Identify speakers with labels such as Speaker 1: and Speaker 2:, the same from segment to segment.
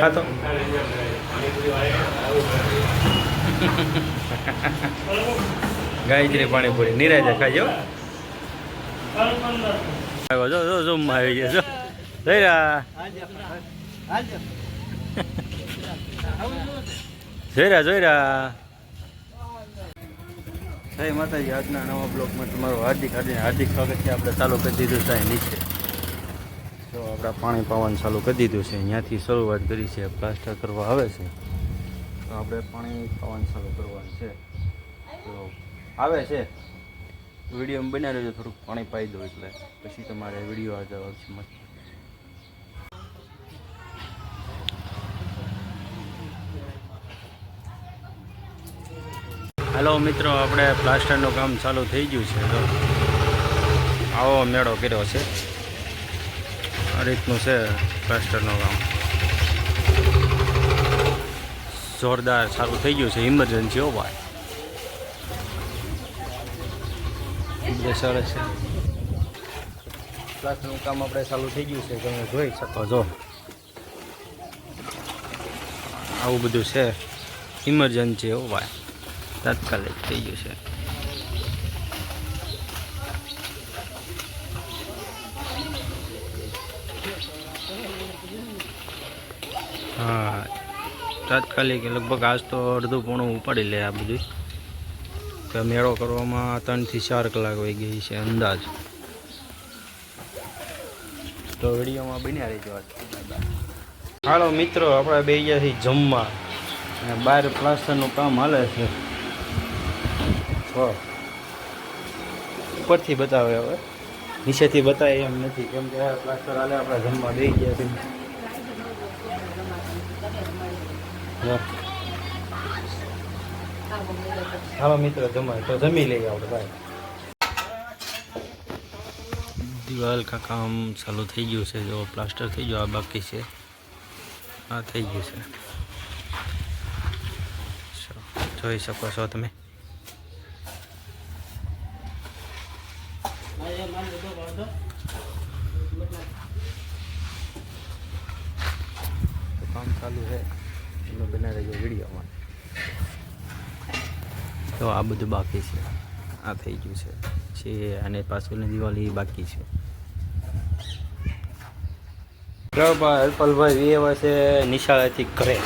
Speaker 1: હા તો ગાયત્રી પાણીપુરી નિરાજે ખાજો. જો જો જો આવી ગયા જો જયરા જયરા જયરા. જય માતાજી. આજના નવા બ્લોગમાં તમારું હાર્દિક હાર્દિક સ્વાગત છે. આપણે ચાલુ કરી દીધું છે નીચે. તો આપણે પાણી પાવાનું ચાલુ કરી દીધું છે. અહીંયાથી શરૂઆત કરી છે. પ્લાસ્ટર કરવા આવે છે તો આપણે પાણી પાવાનું ચાલુ કરવાનું છે. તો આવે છે વિડીયોમાં બનાવી લેજો. થોડુંક પાણી પાઈ દો એટલે પછી તમારે વિડીયો આજે આવશે મસ્ત. હેલો મિત્રો, આપણે પ્લાસ્ટરનું કામ ચાલુ થઈ ગયું છે. તો આવો મેળો કર્યો છે. આ રીતનું છે પ્લાસ્ટરનું કામ. જોરદાર ચાલુ થઈ ગયું છે. ઇમરજન્સી હો ભાઈ. સરસ છે. પ્લાસ્ટરનું કામ આપણે ચાલુ થઈ ગયું છે. તમે જોઈ શકો છો આવું બધું છે. ઇમરજન્સી હો ભાઈ. તાત્કાલિક થઈ ગયું છે. હા, તાત્કાલિક લગભગ આજ તો અડધું પોણું ઉપાડી લે આ બધું. તો મેળો કરવામાં 3 થી 4 કલાક વહી ગઈ છે અંદાજ. તો વિડીયોમાં બન્યા રહીજો. હાલો મિત્રો, આપણે બે ગયા છીએ જમવા અને બહાર પ્લાસ્ટરનું કામ હાલે છે. ઉપરથી બતાવે, હવે નીચેથી બતાવે એમ નથી, કેમ કે પ્લાસ્ટર હાલે. આપણે જમવા બે ગયા છીએ. હાલો મિત્રો જમાય તો જમી લઈએ આપણે ભાઈ. દિવાલ કા કામ ચાલુ થઈ ગયું છે. જો પ્લાસ્ટર થઈ ગયો, આ બાકી છે. આ થઈ ગયું છે. જોઈ શકો છો તમે. કામ ચાલુ છે. તમે બના રહેજો વિડીયોમાં. તો આ બધું બાકી છે. આ થઈ ગયું છે અને પાછળની દિવાળી બાકી છે. હરપલભાઈ એવા છે નિશાળેથી ઘરે.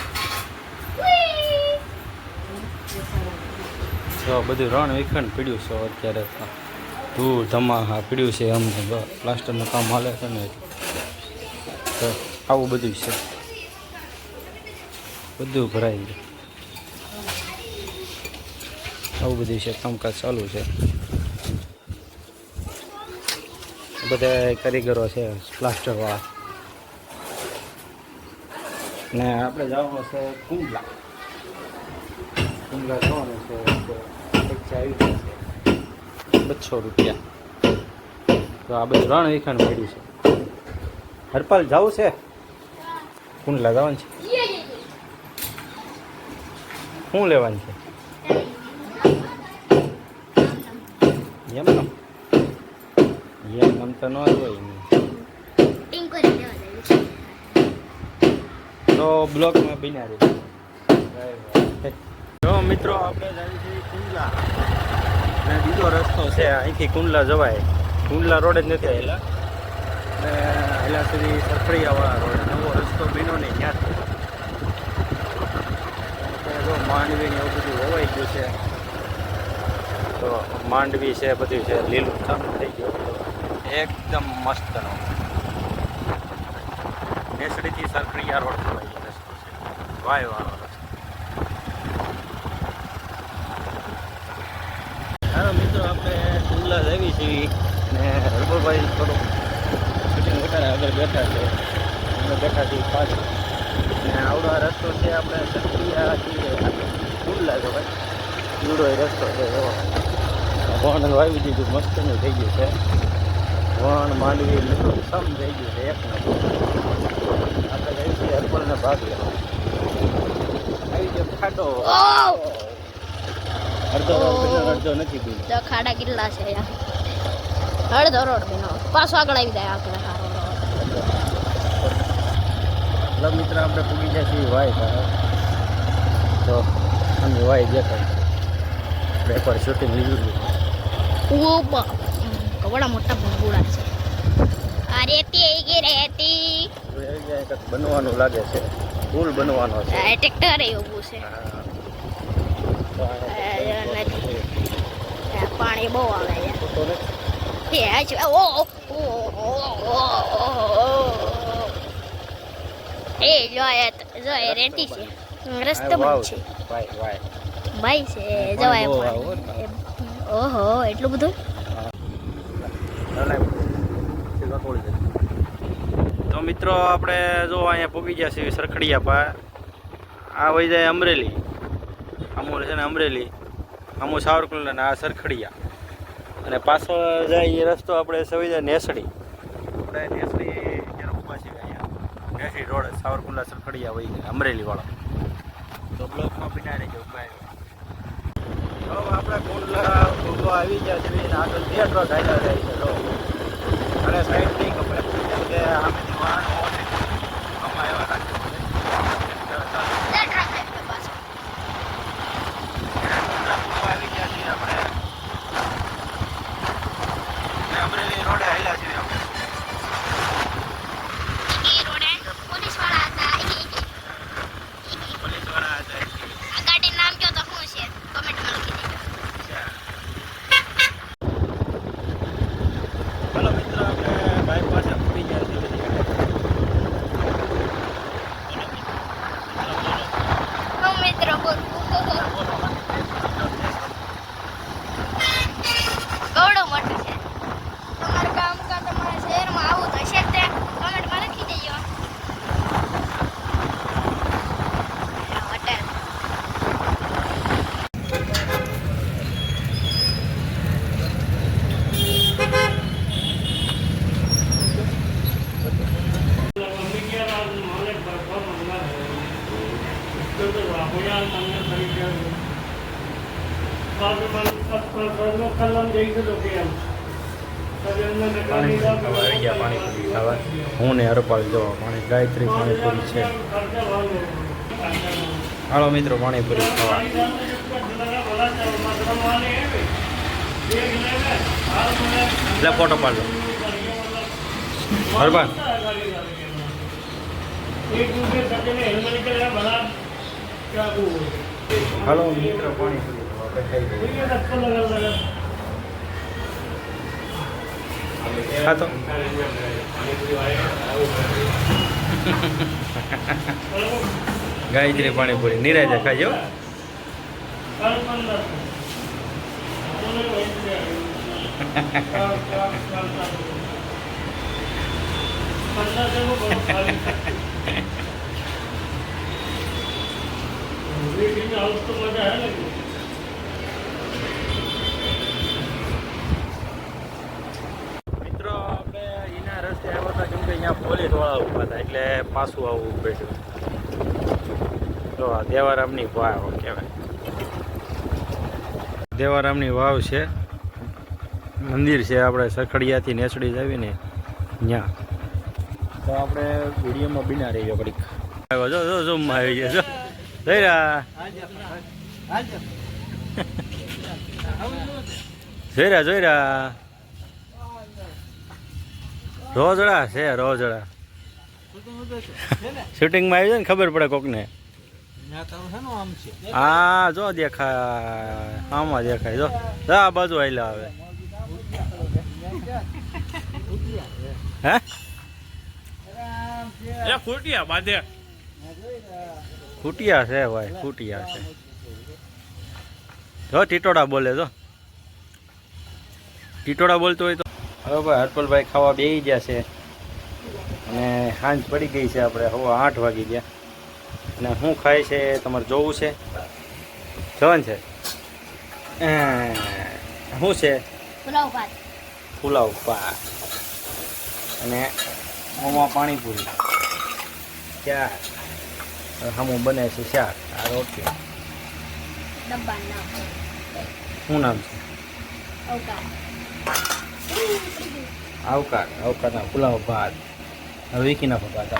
Speaker 1: તો બધું રણ વિખંડ પીડ્યું છે અત્યારે. ધૂળ ધમાહા પીડ્યું છે. અમને પ્લાસ્ટરનું કામ હાલે છે ને, તો આવું બધું છે. બધું ભરાઈ ગયું. આવું બધું છે. કામકાજ ચાલુ છે. બધા કારીગરો છે પ્લાસ્ટરવાળા. ને આપણે જવાનું છે કુંડલા. કુંડલા જવાનું છે. પૈસા આવી જશે 200 રૂપિયા. તો આ બધું રણ વિખાણ પડ્યું છે. હરપાલ જવું છે કુંડલા જવાનું છે. શું લેવાનું છે એમ નમ તો ન હોય. તો બ્લોકમાં બન્યા રહે. જો મિત્રો, આપણે જઈએ છીએ કુંડલા. અને બીજો રસ્તો છે અહીંથી કુંડલા જવાય. કુંડલા રોડ જ નથી આવેલા. અને આવેલા સુધી સરફળિયાવાળા રોડ. નવો રસ્તો બન્યો નહીં ત્યાંથી. જો માંડવી ને એવું બધું હોવાઈ ગયું છે. તો માંડવી છે, બધું છે. લીલું ચાલુ થઈ ગયું. એકદમ મસ્ત નો નેસડીથી સરફળિયા રોડ જવાય રસ્તો છે. વાયવાળો રસ્તો. હાલો મિત્રો, આપણે કુંડલા જઈએ છીએ. ને હરપલભાઈ થોડુંક શૂટિંગ વધારે આગળ બેઠા છે. અમે બેઠા છીએ પાછળ. ને આવડો આ રસ્તો છે. આપણે સરફળિયાથી કુંડલા જવાય. જુડો રસ્તો છે. વણ વાવી દીધું, મસ્તનું થઈ ગયું છે. વણ માંડવી લીધું સમ થઈ ગયું છે. એક નંબર. આપણે જઈએ છીએ હરપલને ભાગ લેવા. આવી ગયો ખાડો. અડધો અડધો નથી પીધું.
Speaker 2: તો ખાડા કેટલા છે અડધો રોડ બીનો પાછો આગળ આવી જાય. આગળ
Speaker 1: હલો મિત્ર, આપણે પૂગી ગયા છીએ વાય તો અમે વાય દેખાય આપણે એકવાર શૂટિંગ લીધું
Speaker 2: કવડા મોટા ભંગુડા છે. આ રેતી રેતી
Speaker 1: બનવાનું લાગે છે, પુલ બનવાનો છે.
Speaker 2: ટ્રેક્ટર એવું છે. પાણી બહુ આવે છે. એ જોય રેતી છે, રસ્તો બંધ છે. ભાઈ છે જવાય. ઓહો, એટલું બધું.
Speaker 1: તો મિત્રો આપણે જો અહીંયા પૂગી ગયા છીએ સરખડિયા પા. આ વહી જાય અમરેલી, આમું છે ને અમરેલી, આમું સાવરકુંડલા ને આ સરખડિયા, અને પાછો જાય એ રસ્તો આપણે સવી જાય નેસડી. આપણે નેસડી જ્યારે ઊભા છીએ અહીંયા નેસડી રોડ સાવરકુંડલા સરખડિયા વહી જાય અમરેલી વાળો. તો બ્લોકમાં બિના રહેજો. આપણે કુંડલા ભોગવા આવી ગયા છે, આગળ 2 ટ્રક હાલ્યા જાય છે. અને સાઈડ નહીં ખબર કેમ કે આમેથી વાહનો આમાં એવા રાખે આવી ગયા છીએ આપણે અમરેલી રોડે હાલ્યા છીએ આપણે. પોલીસ વાળા હતા.
Speaker 2: આ ગાડી નામ કયો તો શું છે કમેન્ટમાં લખી દેજો.
Speaker 1: ચાલો મિત્ર, આપણે બાઇક પાસે ફરી ગયા છીએ.
Speaker 2: મિત્રો ગોળો મોટું છે. તમારા ગામ કા તમારા શહેરમાં આવું તો હશે તે કમેન્ટમાં લખી દેજો. હોટેલ
Speaker 1: પાણીપુરી ખાવા હું ને હરપાલ જો પાણી ગાયત્રી પાણીપુરી છે. હાલો મિત્રો, પાણીપુરી ખાવા. એટલે ફોટો પાડજો હરપાલ. હાલો મિત્રો, પાણીપુરી હા તો ગાયત્રી પાણીપુરી નિરાજે ખાજો. મિત્રો આપણે એના રસ્તે આવ્યા હતા કેમ કે અહીંયા પોલીસ વાળા ઊભા હતા એટલે પાછું આવવું પડ્યું. તો આ દેવારામની વાવ કહેવાય. દેવારામની વાવ છે, મંદિર છે. આપણે સરખડિયાથી નેસડી જ આવીને ત્યાં. તો આપણે વિડીયોમાં બિના રહી ગયો ઘડીક. જો જો ઝૂમમાં આવી ગયા. જો જઈ રહ્યા જોઈ રહ્યા રોજડા છે. રોજડા શૂટિંગમાં આવી જાય ને ખબર પડે કોકને. હા જો દેખાય, આમાં દેખાય. જો આ બાજુ આવેલા આવે. હે ખૂટિયા બાંધે. ખૂટિયા છે ભાઈ, ખૂટિયા છે. જો ટીટોડા બોલે. જો ટીટોડા બોલતો હોય તો. હવે ભાઈ હરપલભાઈ ખાવા બેસી ગયા છે અને સાંજ પડી ગઈ છે. આપણે હવે 8 વાગી ગયા અને શું ખાય છે તમારે જોવું છે. જોવાનું છે. શું છે? પુલાવ ભાત અને મોમાં પાણીપુરી. ચાર હમું બને છે શાક. આ રોટલી. શું નામ છે? આવકાર. આવકારના પુલાવ ભાત. હવે વીકી નાખો ભાત.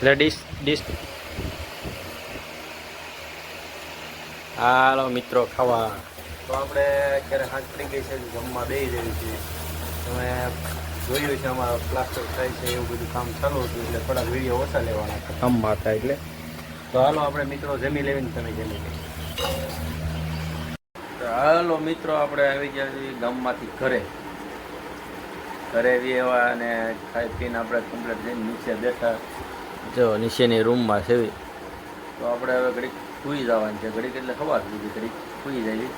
Speaker 1: ડીશ હાલો મિત્રો ખાવા. તો આપણે અત્યારે હાથ પડી ગઈ છે, જમવા બેસી રહ્યું છે. તમે જોયું છે અમારો પ્લાસ્ટર થાય છે એવું બધું કામ ચાલુ હતું, એટલે થોડાક વિડીયો ઓછા લેવાના હતા કામમાં હતા એટલે. તો હાલો આપણે મિત્રો જમી લેવીને તમે જમી લઈએ. તો હાલો મિત્રો આપણે આવી ગયા છીએ ગામમાંથી ઘરે બી એવા, અને ખાઈ પીને આપણે કમ્પ્લીટ જઈને નીચે બેઠા. જો નીચેની રૂમમાં છે. તો આપણે હવે ઘડીક સૂઈ જવાનું છે, ઘડીક એટલે ખબર સુધી ઘડીક સૂઈ જઈએ.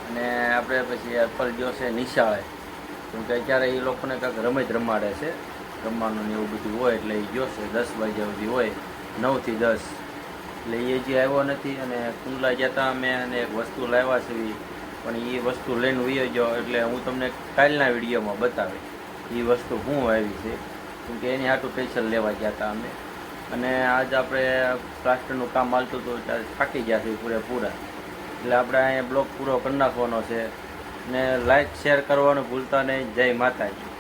Speaker 1: અને આપણે પછી એપલ જો છે નિશાળે, કેમ કે અત્યારે એ લોકોને કાંઈક રમત રમાડે છે, રમવાનું ને એવું બધું હોય, એટલે એ જોશે 10 વાગ્યા સુધી હોય, 9 થી 10. એટલે એ જે આવ્યો નથી. અને કુંડલા ગયા હતા અમે, અને એક વસ્તુ લાવ્યા છે, પણ એ વસ્તુ લઈને વયો ગયો. એટલે હું તમને કાલના વિડીયોમાં બતાવી એ વસ્તુ શું આવી છે, કેમ કે એની હાટું સ્પેશિયલ લેવા ગયા હતા અમે. અને આજ આપણે પ્લાસ્ટરનું કામ હાલતું હતું ત્યારે થાકી ગયા છે પૂરેપૂરા, એટલે આપણે અહીંયા બ્લોગ પૂરો કરી નાખવાનો છે. ને લાઈક શેર કરવાનું ભૂલતા નહીં. જય માતાજી.